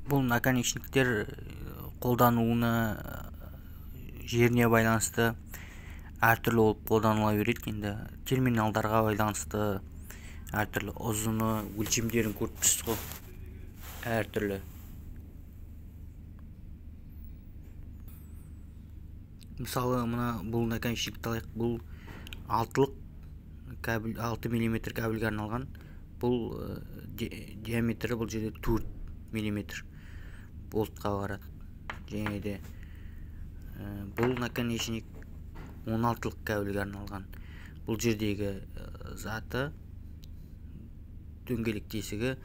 Бұл наконечниктер қолдануына жеріне байланысты әртүрлі болып қолданыла береді. Енді терминалдарға байланысты әртүрлі ұзыны, өлшемдерін көріп тұрсыз ғой, әртүрлі. Мысалы, бұл наконечникті алайық. Бұл 6 мм кабельге арналған. Бұл диаметрі бұл жерде 4 мм болтқа барады. Және де бұл наконечник 16 кабельге арналған. Бұл жердегі заты, дөңгелек тесігі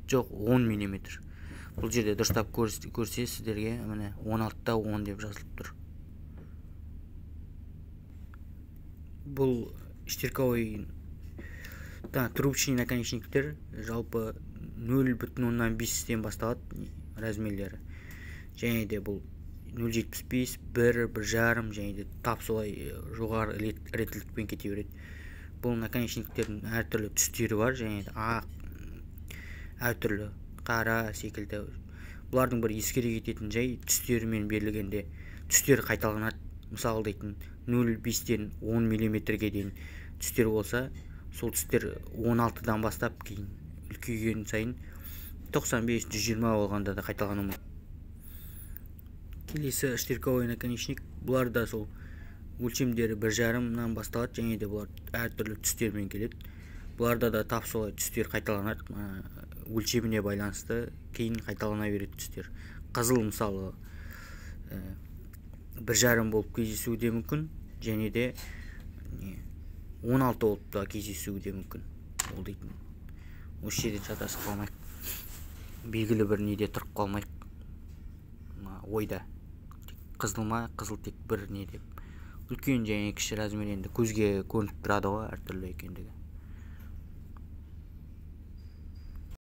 10 мм. Бұл жерде дұрыстап көрсе сіздерге 16-та 10 деп жазылып тұр. Бұл штирковой трубочный наконечниктер жалпы 0,5-тен басталады размерлері. Және де бұл 0,75, 1,5 және де тап солай жоғары реттілікпен кете береді. Бұл наконечниктердің әртүрлі түстері бар, және де ақ, әртүрлі қара секілді. Бұлардың бір ескере кететін жай, түстерімен берілгенде түстер қайталанады. Мысалы дейтін 0,5-тен 10 мм-ге дейін түстер болса, сол түстер 16-дан бастап кейін үлкейген сайын 95-120 болғанда да қайталануы мүмкін. Келесі штирковой наконечник. Бұлар да сол өлшемдері 1,5-нан басталады, және де бұлар әртүрлі түстермен келеді. Бұларда да тап солай түстер қайталанады. Өлшеміне байланысты кейін қайталана береді түстер. Қызыл мысалы 1,5 болып кездесуі де мүмкін, және де 16 болып та кездесуі де мүмкін. Ол дейтін осы жерден шатасып қалмайық, белгілі бір неде тұрып қалмайық, ойда қызыл ма, қызыл тек бір не деп. Үлкен және кіші размер енді көзге көрініп тұрады ғой әртүрлі екендігі.